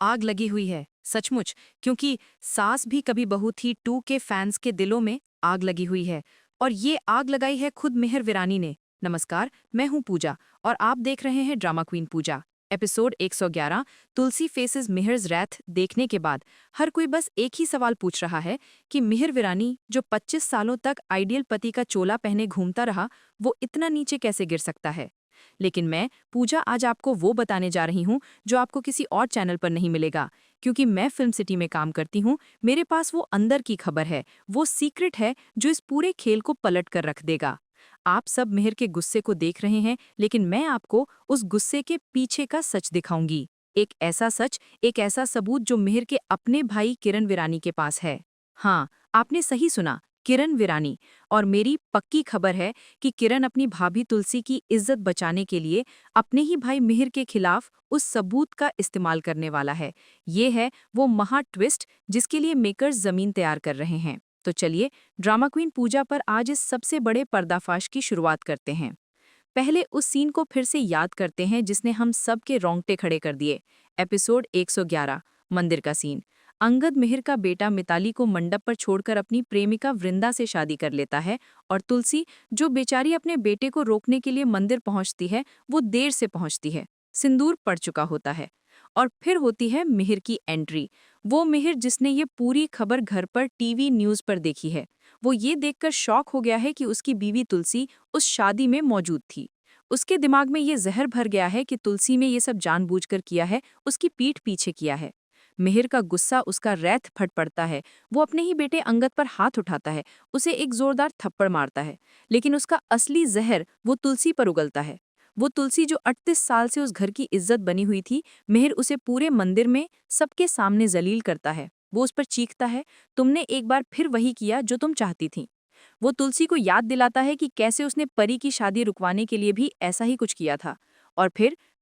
आग लगी हुई है सचमुच। क्योंकि सास भी कभी बहू थी 2 के फैंस के दिलों में आग लगी हुई है। और ये आग लगाई है खुद मिहिर विरानी ने। नमस्कार, मैं हूं पूजा और आप देख रहे हैं ड्रामा क्वीन पूजा। एपिसोड 111 तुलसी फेसेस मिहिर्स रैथ देखने के बाद हर कोई बस एक ही सवाल पूछ रहा है कि मिहिर विरानी जो 25 सालों तक आइडियल पति का चोला पहने घूमता रहा, वो इतना नीचे कैसे गिर सकता है। लेकिन मैं पूजा आज आपको वो बताने जा रही हूँ जो आपको किसी और चैनल पर नहीं मिलेगा। क्योंकि मैं फिल्म सिटी में काम करती हूँ, मेरे पास वो अंदर की खबर है, वो सीक्रेट है जो इस पूरे खेल को पलट कर रख देगा। आप सब मिहिर के गुस्से को देख रहे हैं, लेकिन मैं आपको उस गुस्से के पीछे का सच दिखाऊंगी। एक ऐसा सच, एक ऐसा सबूत जो मिहिर के अपने भाई किरण विरानी के पास है। हाँ, आपने सही सुना, किरण विरानी। और मेरी पक्की खबर है कि किरण अपनी भाभी तुलसी की इज्जत बचाने के लिए अपने ही भाई मिहिर के खिलाफ उस सबूत का इस्तेमाल करने वाला है। ये है वो महा ट्विस्ट जिसके लिए मेकर्स जमीन तैयार कर रहे हैं। तो चलिए ड्रामा क्वीन पूजा पर आज इस सबसे बड़े पर्दाफाश की शुरुआत करते हैं। पहले उस सीन को फिर से याद करते हैं जिसने हम सब के रोंगटे खड़े कर दिए। एपिसोड 111 मंदिर का सीन। अंगद मिहिर का बेटा मिताली को मंडप पर छोड़कर अपनी प्रेमिका वृंदा से शादी कर लेता है। और तुलसी, जो बेचारी अपने बेटे को रोकने के लिए मंदिर पहुंचती है, वो देर से पहुंचती है। सिंदूर पड़ चुका होता है। और फिर होती है मिहिर की एंट्री। वो मिहिर जिसने ये पूरी खबर घर पर टीवी न्यूज़ पर देखी है। वो ये देखकर शॉक हो गया है कि उसकी बीवी तुलसी उस शादी में मौजूद थी। उसके दिमाग में ये जहर भर गया है कि तुलसी ने ये सब जानबूझकर किया है, उसकी पीठ पीछे किया है। मिहिर का गुस्सा उसका रैथ फट पड़ता है। वो अपने ही बेटे अंगद पर हाथ उठाता है, उसे एक जोरदार थप्पड़ मारता है। लेकिन उसका असली जहर वो तुलसी पर उगलता है। वो तुलसी जो 38 साल से उस घर की इज्जत बनी हुई थी, मिहिर उसे पूरे मंदिर में सबके सामने जलील करता है। वो उस पर चीखता है, तुमने एक बार फिर वही किया जो तुम चाहती थी। वो तुलसी को याद दिलाता है कि कैसे उसने परी की शादी रुकवाने के लिए भी ऐसा ही कुछ किया था। और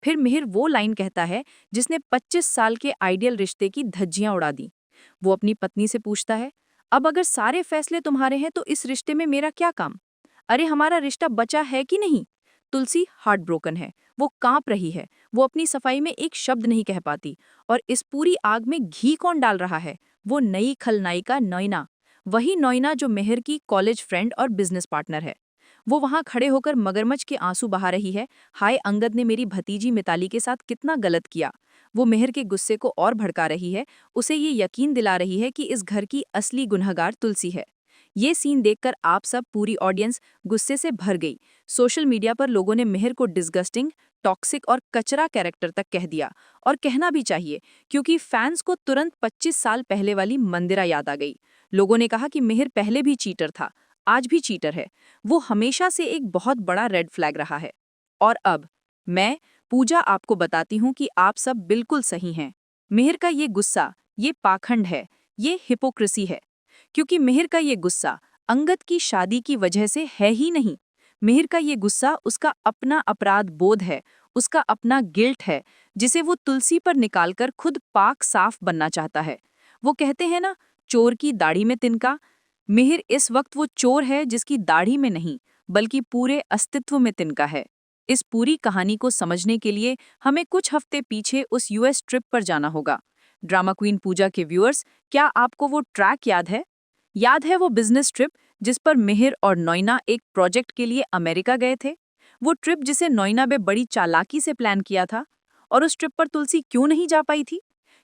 फिर मिहिर वो लाइन कहता है जिसने 25 साल के आइडियल रिश्ते की धज्जियां उड़ा दी। वो अपनी पत्नी से पूछता है, अब अगर सारे फैसले तुम्हारे हैं तो इस रिश्ते में मेरा क्या काम? अरे हमारा रिश्ता बचा है कि नहीं? तुलसी हार्ट ब्रोकन है। वो कांप रही है। वो अपनी सफाई में एक शब्द नहीं कह पाती। और इस पूरी आग में घी कौन डाल रहा है? वो नई खलनायिका नैना। वही नैना जो मेहर की कॉलेज फ्रेंड और बिजनेस पार्टनर है। वो वहां खड़े होकर मगरमच्छ के आंसू बहा रही है। हाय, अंगद ने मेरी भतीजी मिताली के साथ कितना गलत किया। वो मेहर के गुस्से को और भड़का रही है, उसे ये यकीन दिला रही है कि इस घर की असली गुनहगार तुलसी है। ये सीन देखकर आप सब, पूरी ऑडियंस गुस्से से भर गई। सोशल मीडिया पर लोगों ने मेहर को डिस्गस्टिंग, टॉक्सिक और कचरा कैरेक्टर तक कह दिया। और कहना भी चाहिए, क्योंकि फैंस को तुरंत 25 साल पहले वाली मंदिरा याद आ गई। लोगों ने कहा कि मेहर पहले भी चीटर था, आज भी चीटर है। वो हमेशा से एक बहुत बड़ा रेड फ्लैग रहा है। और अब मैं पूजा आपको बताती हूँ कि आप सब बिल्कुल सही हैं। मेहर का ये गुस्सा, ये पाखंड है, ये हिपोक्रेसी है। क्योंकि मेहर का ये गुस्सा अंगद की शादी की वजह से है ही नहीं। मेहर का ये गुस्सा उसका अपना अपराध बोध है, उसका अपना गिल्ट है, जिसे वो तुलसी पर निकालकर खुद पाक साफ बनना चाहता है। वो कहते हैं ना, चोर की दाढ़ी में तिनका। मेहर इस वक्त वो चोर है जिसकी दाढ़ी में नहीं, बल्कि पूरे अस्तित्व में तिनका है। इस पूरी कहानी को समझने के लिए हमें कुछ हफ्ते पीछे उस यूएस ट्रिप पर जाना होगा। ड्रामा क्वीन पूजा के व्यूअर्स, क्या आपको वो ट्रैक याद है? याद है वो बिजनेस ट्रिप जिस पर मिहिर और नैना एक प्रोजेक्ट के लिए अमेरिका गए थे? वो ट्रिप जिसे नैना ने बड़ी चालाकी से प्लान किया था। और उस ट्रिप पर तुलसी क्यों नहीं जा पाई थी?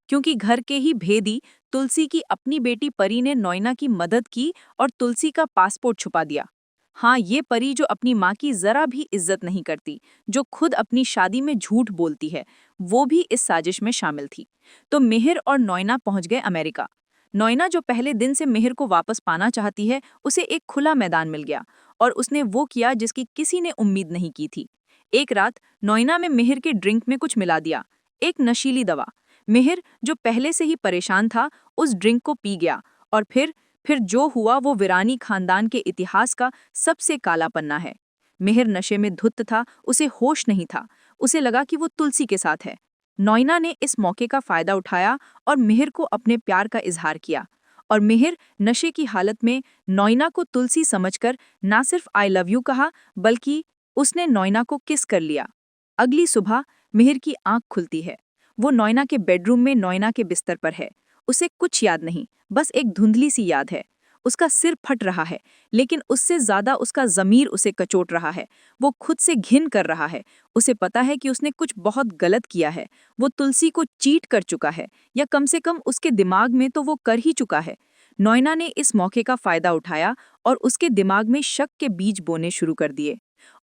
क्योंकि घर के ही भेदी तुलसी की अपनी बेटी परी ने नैना की मदद की और तुलसी का पासपोर्ट छुपा दिया। हाँ, ये परी जो अपनी माँ की जरा भी इज्जत नहीं करती, जो खुद अपनी शादी में झूठ बोलती है, वो भी इस साजिश में शामिल थी। तो मिहिर और नैना पहुंच गए अमेरिका। नैना जो पहले दिन से मिहिर को वापस पाना चाहती है, उसे एक खुला मैदान मिल गया। और उसने वो किया जिसकी किसी ने उम्मीद नहीं की थी। एक रात नैना में मिहिर के ड्रिंक में कुछ मिला दिया, एक नशीली दवा। मिहिर, जो पहले से ही परेशान था, उस ड्रिंक को पी गया। और फिर जो हुआ वो वीरानी खानदान के इतिहास का सबसे काला पन्ना है। मिहिर नशे में धुत था, उसे होश नहीं था। उसे लगा कि वो तुलसी के साथ है। नैना ने इस मौके का फायदा उठाया और मिहिर को अपने प्यार का इजहार किया। और मिहिर नशे की हालत में नैना को तुलसी समझकर ना सिर्फ आई लव यू कहा, बल्कि उसने नैना को किस कर लिया। अगली सुबह मिहिर की आंख खुलती है। वो नोएना के बेडरूम में नोएना के बिस्तर पर है। उसे कुछ याद नहीं, बस एक धुंधली सी याद है। उसका सिर फट रहा है, लेकिन उससे ज्यादा उसका ज़मीर उसे कचोट रहा है। वो खुद से घिन कर रहा है। उसे पता है कि उसने कुछ बहुत गलत किया है। वो तुलसी को चीट कर चुका है, या कम से कम उसके दिमाग में तो वो कर ही चुका है। नोएना ने इस मौके का फायदा उठाया और उसके दिमाग में शक के बीज बोने शुरू कर दिए।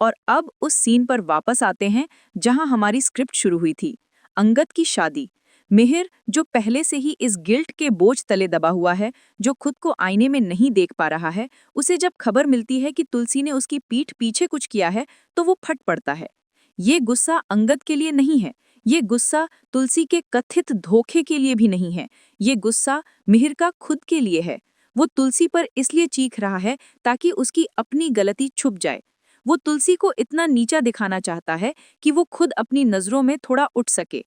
और अब उस सीन पर वापस आते हैं जहां हमारी स्क्रिप्ट शुरू हुई थी। अंगद की शादी। मिहिर, जो पहले से ही इस गिल्ट के बोझ तले दबा हुआ है, जो खुद को आईने में नहीं देख पा रहा है, उसे जब खबर मिलती है कि तुलसी ने उसकी पीठ पीछे कुछ किया है, तो वो फट पड़ता है। ये गुस्सा अंगद के लिए नहीं है। ये गुस्सा तुलसी के कथित धोखे के लिए भी नहीं है। ये गुस्सा मिहिर का खुद के लिए है। वो तुलसी पर इसलिए चीख रहा है ताकि उसकी अपनी गलती छुप जाए। वो तुलसी को इतना नीचा दिखाना चाहता है कि वो खुद अपनी नजरों में थोड़ा उठ सके।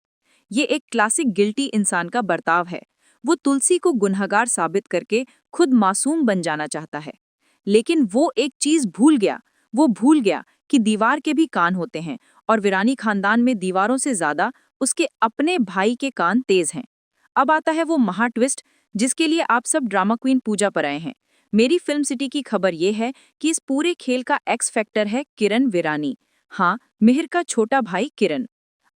ये एक क्लासिक गिल्टी इंसान का बर्ताव है। वो तुलसी को गुनहगार साबित करके खुद मासूम बन जाना चाहता है। लेकिन वो एक चीज भूल गया। वो भूल गया कि दीवार के भी कान होते हैं, और विरानी खानदान में दीवारों से ज्यादा उसके अपने भाई के कान तेज हैं। अब आता है वो महा ट्विस्ट जिसके लिए आप सब ड्रामा क्वीन पूजा पर आए हैं। मेरी फिल्म सिटी की खबर ये है कि इस पूरे खेल का एक्स फैक्टर है किरण विरानी। हाँ, मिहिर का छोटा भाई किरण।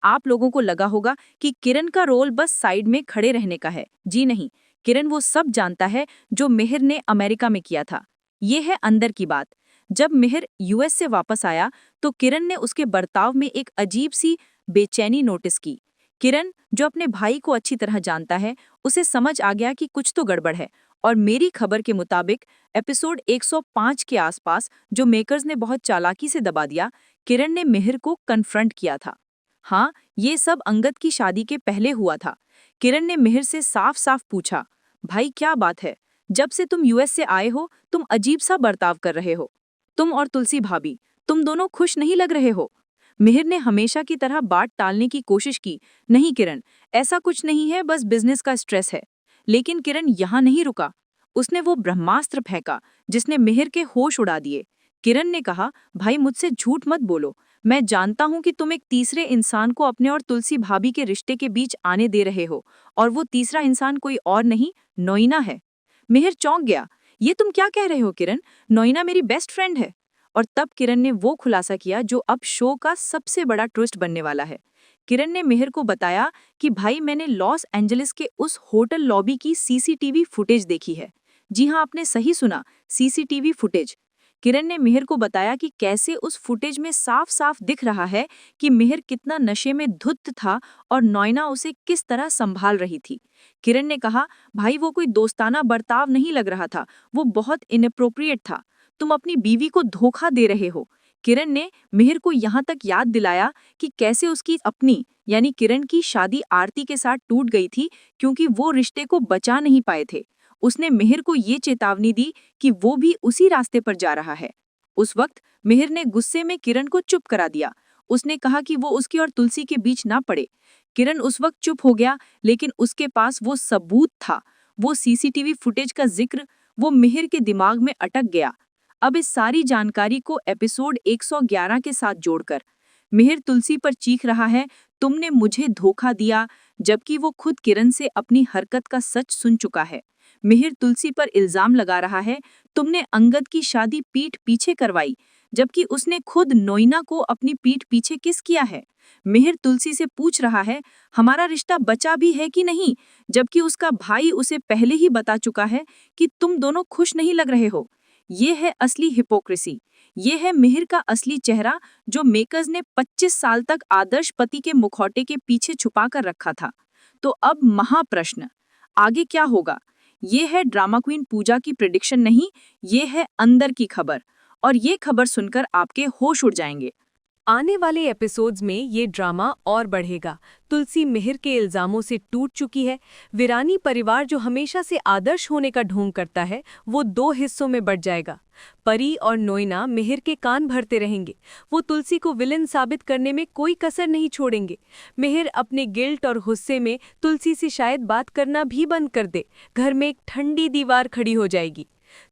आप लोगों को लगा होगा कि किरण का रोल बस साइड में खड़े रहने का है। जी नहीं, किरण वो सब जानता है जो मिहिर ने अमेरिका में किया था। ये है अंदर की बात। जब मिहिर यूएस से वापस आया तो किरण ने उसके बर्ताव में एक अजीब सी बेचैनी नोटिस की। किरण, जो अपने भाई को अच्छी तरह जानता है, उसे समझ आ गया कि कुछ तो गड़बड़ है। और मेरी खबर के मुताबिक एपिसोड 105 के आसपास, जो मेकर्स ने बहुत चालाकी से दबा दिया, किरण ने मिहिर को कन्फ्रंट किया था। हाँ, ये सब अंगद की शादी के पहले हुआ था। किरण ने मिहिर से साफ साफ पूछा, भाई क्या बात है, जब से तुम यूएस से आए हो तुम अजीब सा बर्ताव कर रहे हो। तुम और तुलसी भाभी, तुम दोनों खुश नहीं लग रहे हो। मिहिर ने हमेशा की तरह बात टालने की कोशिश की। नहीं किरण, ऐसा कुछ नहीं है, बस बिजनेस का स्ट्रेस है। लेकिन किरण यहाँ नहीं रुका। उसने वो ब्रह्मास्त्र फेंका जिसने मिहिर के होश उड़ा दिए। किरण ने कहा, भाई मुझसे झूठ मत बोलो। मैं जानता हूं कि तुम एक तीसरे इंसान को अपने और तुलसी भाभी के रिश्ते के बीच आने दे रहे हो, और वो तीसरा इंसान कोई और नहीं, नोइना है। मिहिर चौंक गया। ये तुम क्या कह रहे हो किरण? नोइना मेरी बेस्ट फ्रेंड है। और तब किरण ने वो खुलासा किया जो अब शो का सबसे बड़ा ट्विस्ट बनने वाला है। किरण ने मिहिर को बताया कि भाई मैंने लॉस एंजलिस के उस होटल लॉबी की सीसीटीवी फुटेज देखी है। जी हाँ, आपने सही सुना, सीसीटीवी फुटेज। किरण ने मिहिर को बताया कि कैसे उस फुटेज में साफ साफ दिख रहा है कि मिहिर कितना नशे में धुत था और नोइना उसे किस तरह संभाल रही थी। किरण ने कहा, भाई वो कोई दोस्ताना बर्ताव नहीं लग रहा था, वो बहुत इनअप्रोप्रिएट था। तुम अपनी बीवी को धोखा दे रहे हो। किरण ने मिहिर को यहाँ तक याद दिलाया कि कैसे उसकी अपनी यानी किरण की शादी आरती के साथ टूट गई थी क्योंकि वो रिश्ते को बचा नहीं पाए थे। उसने मिहिर को ये चेतावनी दी कि वो भी उसी रास्ते पर जा रहा है। उस वक्त मिहिर ने गुस्से में किरण को चुप करा दिया। उसने कहा कि वो उसकी और तुलसी के बीच ना पड़े। किरण उस वक्त चुप हो गया, लेकिन उसके पास वो सबूत था। वो सीसीटीवी फुटेज का जिक्र वो मिहिर के दिमाग में अटक गया। अब इस सारी जानकारी को एपिसोड 111 के साथ जोड़कर मिहिर तुलसी पर चीख रहा है, तुमने मुझे धोखा दिया, जबकि वो खुद किरण से अपनी हरकत का सच सुन चुका है। मिहिर तुलसी पर इल्जाम लगा रहा है, तुमने अंगद की शादी पीठ पीछे करवाई, जबकि उसने खुद नोइना को अपनी पीठ पीछे किस किया है। मिहिर तुलसी से पूछ रहा है, हमारा रिश्ता बचा भी है कि नहीं, जबकि उसका भाई उसे पहले ही बता चुका है कि तुम दोनों खुश नहीं लग रहे हो। ये है असली हिपोक्रेसी। ये है मिहिर का असली चेहरा जो मेकर्स ने 25 साल तक आदर्श पति के मुखौटे के पीछे छुपा कर रखा था। तो अब महाप्रश्न, आगे क्या होगा? ये है ड्रामा क्वीन पूजा की प्रेडिक्शन नहीं, ये है अंदर की खबर। और ये खबर सुनकर आपके होश उड़ जाएंगे। आने वाले एपिसोड्स में ये ड्रामा और बढ़ेगा। तुलसी मिहिर के इल्जामों से टूट चुकी है। विरानी परिवार जो हमेशा से आदर्श होने का ढोंग करता है, वो दो हिस्सों में बढ़ जाएगा। परी और नोइना मिहिर के कान भरते रहेंगे। वो तुलसी को विलन साबित करने में कोई कसर नहीं छोड़ेंगे। मिहिर अपने गिल्ट और गुस्से में तुलसी से शायद बात करना भी बंद कर दे। घर में एक ठंडी दीवार खड़ी हो जाएगी।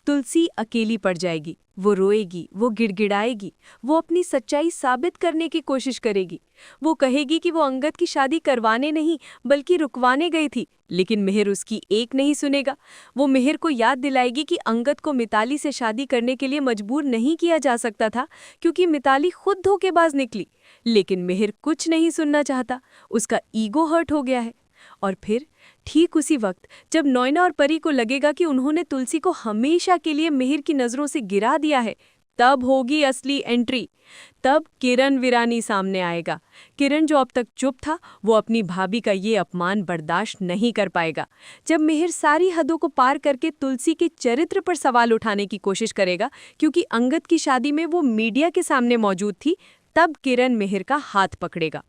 तुलसी अकेली पड़ जाएगी, वो रोएगी, वो गिड़गिड़ाएगी, वो अपनी सच्चाई साबित करने की कोशिश करेगी। वो कहेगी कि वो अंगद की शादी करवाने नहीं बल्कि रुकवाने गई थी, लेकिन मिहिर उसकी एक नहीं सुनेगा। वो मिहिर को याद दिलाएगी कि अंगद को मिताली से शादी करने के लिए मजबूर नहीं किया जा सकता था क्योंकि मिताली खुद धोखेबाज निकली। लेकिन मिहिर कुछ नहीं सुनना चाहता, उसका ईगो हर्ट हो गया है। और फिर ठीक उसी वक्त जब नोएना और परी को लगेगा कि उन्होंने तुलसी को हमेशा के लिए मिहिर की नजरों से गिरा दिया है, तब होगी असली एंट्री। तब किरण वीरानी सामने आएगा। किरण जो अब तक चुप था, वो अपनी भाभी का ये अपमान बर्दाश्त नहीं कर पाएगा। जब मिहिर सारी हदों को पार करके तुलसी के चरित्र पर सवाल उठाने की कोशिश करेगा क्योंकि अंगद की शादी में वो मीडिया के सामने मौजूद थी, तब किरण मिहिर का हाथ पकड़ेगा।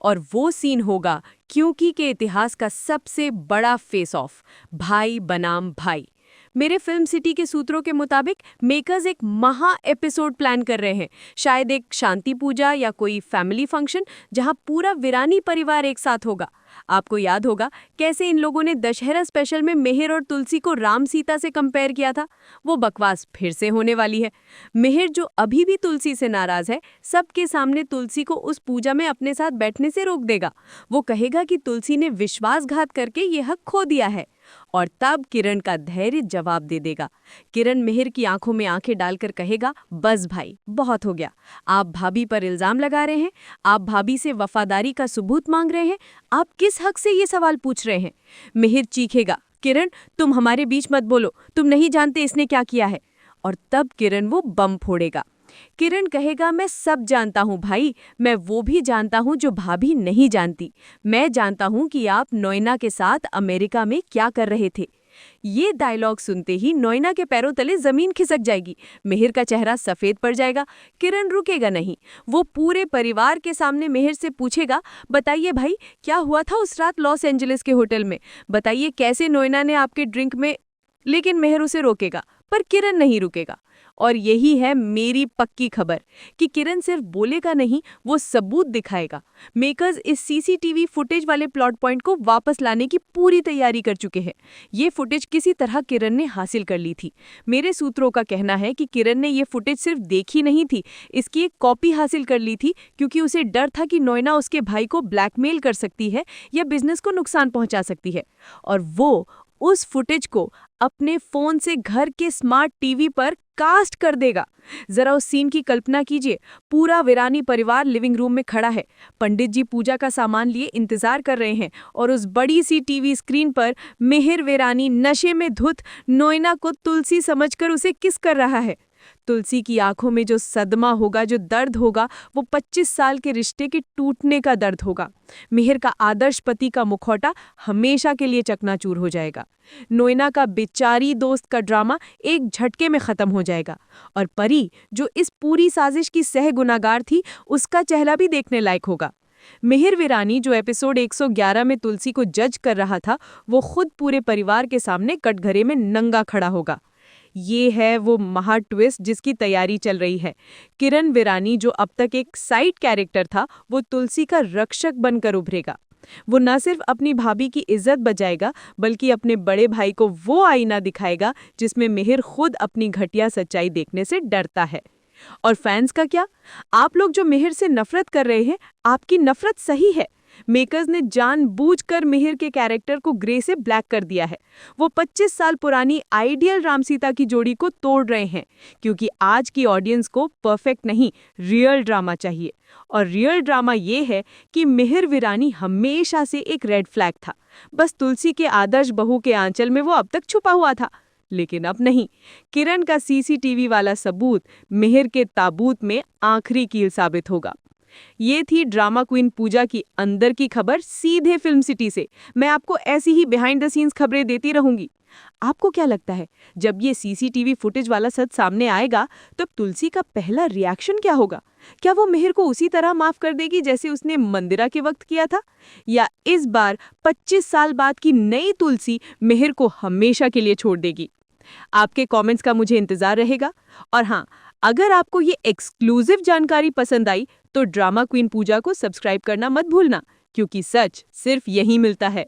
और वो सीन होगा क्योंकि के इतिहास का सबसे बड़ा फेस ऑफ, भाई बनाम भाई। मेरे फिल्म सिटी के सूत्रों के मुताबिक मेकर्स एक महा एपिसोड प्लान कर रहे हैं, शायद एक शांति पूजा या कोई फैमिली फंक्शन जहां पूरा वीरानी परिवार एक साथ होगा। आपको याद होगा कैसे इन लोगों ने दशहरा स्पेशल में मिहिर और तुलसी को राम सीता से कंपेयर किया था। वो बकवास फिर से होने वाली है। मिहिर जो अभी भी तुलसी से नाराज है, सबके सामने तुलसी को उस पूजा में अपने साथ बैठने से रोक देगा। वो कहेगा कि तुलसी ने विश्वासघात करके ये हक खो दिया है। और तब किरण का धैर्य जवाब दे देगा। किरण मिहिर की आंखों में आंखें डालकर कहेगा, बस भाई, बहुत हो गया। आप भाभी पर इल्जाम लगा रहे हैं, आप भाभी से वफादारी का सबूत मांग रहे हैं, आप किस हक से ये सवाल पूछ रहे हैं? मिहिर चीखेगा, किरण तुम हमारे बीच मत बोलो, तुम नहीं जानते इसने क्या किया है। और तब किरण वो बम फोड़ेगा। किरण कहेगा, मैं सब जानता हूँ भाई, मैं वो भी जानता हूँ जो भाभी नहीं जानती। मैं जानता हूँ कि आप नोएना के साथ अमेरिका में क्या कर रहे थे। ये डायलॉग सुनते ही नोएना के पैरों तले जमीन खिसक जाएगी। मिहिर का चेहरा सफेद पड़ जाएगा। किरण रुकेगा नहीं, वो पूरे परिवार के सामने मिहिर से पूछेगा, बताइए भाई, क्या हुआ था उस रात लॉस एंजलिस के होटल में? बताइए कैसे नोएना ने आपके ड्रिंक में। लेकिन मिहिर उसे रोकेगा, पर किरण नहीं रुकेगा। और यही है मेरी पक्की खबर कि किरण सिर्फ बोलेगा नहीं, वो सबूत दिखाएगा। मेकर्स इस सीसीटीवी फुटेज वाले प्लॉट पॉइंट को वापस लाने की पूरी तैयारी कर चुके हैं। ये फुटेज किसी तरह किरण ने हासिल कर ली थी। मेरे सूत्रों का कहना है कि किरण ने ये फुटेज सिर्फ देखी नहीं थी, इसकी एक कॉपी हासिल कर ली थी क्योंकि उसे डर था कि नोएना उसके भाई को ब्लैकमेल कर सकती है या बिजनेस को नुकसान पहुंचा सकती है। और वो उस फुटेज को अपने फोन से घर के स्मार्ट टीवी पर कास्ट कर देगा। जरा उस सीन की कल्पना कीजिए। पूरा वीरानी परिवार लिविंग रूम में खड़ा है, पंडित जी पूजा का सामान लिए इंतजार कर रहे हैं और उस बड़ी सी टीवी स्क्रीन पर मिहिर वीरानी नशे में धुत नोएना को तुलसी समझकर उसे किस कर रहा है। तुलसी की आंखों में जो सदमा होगा, जो दर्द होगा, वो 25 साल के रिश्ते के टूटने का दर्द होगा। मिहिर का आदर्श पति का मुखौटा हमेशा के लिए चकनाचूर हो जाएगा। नोएना का बेचारी दोस्त का ड्रामा एक झटके में खत्म हो जाएगा। और परी, जो इस पूरी साजिश की सह गुनाहगार थी, उसका चेहरा भी देखने लायक होगा। मिहिर वीरानी, जो एपिसोड 111 में तुलसी को जज कर रहा था, वो खुद पूरे परिवार के सामने कटघरे में नंगा खड़ा होगा। ये है वो महा ट्विस्ट जिसकी तैयारी चल रही है। किरण वीरानी, जो अब तक एक साइड कैरेक्टर था, वो तुलसी का रक्षक बनकर उभरेगा। वो न सिर्फ अपनी भाभी की इज्जत बचाएगा, बल्कि अपने बड़े भाई को वो आईना दिखाएगा जिसमें मिहिर खुद अपनी घटिया सच्चाई देखने से डरता है। और फैंस का क्या? आप लोग जो मिहिर से नफरत कर रहे हैं, आपकी नफरत सही है। मेकर्स ने जानबूझकर मिहिर के कैरेक्टर को ग्रे से ब्लैक कर दिया है। वो 25 साल पुरानी आइडियल राम सीता की जोड़ी को तोड़ रहे हैं क्योंकि आज की ऑडियंस को परफेक्ट नहीं, रियल ड्रामा चाहिए। और रियल ड्रामा ये है कि मिहिर वीरानी हमेशा से एक रेड फ्लैग था। बस तुलसी के आदर्श बहू के आंचल में वो अब तक छुपा हुआ था, लेकिन अब नहीं। किरण का सीसीटीवी वाला सबूत मिहिर के ताबूत में आखिरी कील साबित होगा। ये थी ड्रामा क्वीन पूजा की अंदर की खबर सीधे फिल्म सिटी से। मैं आपको ऐसी ही बिहाइंड द सीन्स खबरें देती रहूंगी। आपको क्या लगता है, जब ये सीसीटीवी फुटेज वाला सच सामने आएगा, तब तुलसी का पहला रिएक्शन क्या होगा? क्या वो मिहिर को उसी तरह माफ कर देगी जैसे उसने मंदिरा के वक्त किया था? या इस बार 25 साल बाद की नई तुलसी मिहिर को हमेशा के लिए छोड़ देगी? आपके कमेंट्स का मुझे इंतजार रहेगा। और हाँ, अगर आपको ये एक्सक्लूसिव जानकारी पसंद आई तो ड्रामा क्वीन पूजा को सब्सक्राइब करना मत भूलना, क्योंकि सच सिर्फ यहीं मिलता है।